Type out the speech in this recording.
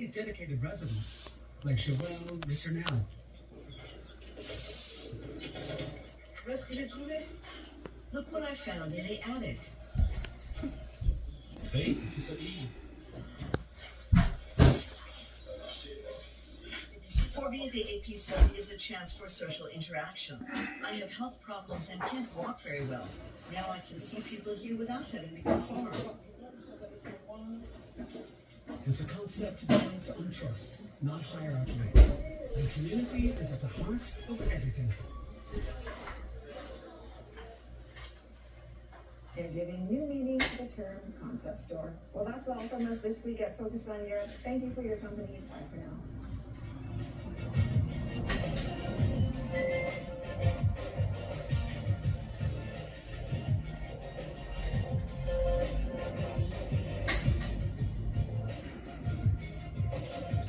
dedicated residents like Joelle Riternell. Qu'est-ce que j'ai trouvé? Look what I found in the attic. Hey, so easy. For me, the AP study is a chance for social interaction. I have health problems and can't walk very well. Now I can see people here without having to conform. It's a concept built on trust, not hierarchy. And community is at the heart of everything. They're giving new meaning to the term concept store. Well, that's all from us this week at Focus on Europe. Thank you for your company. Bye for now.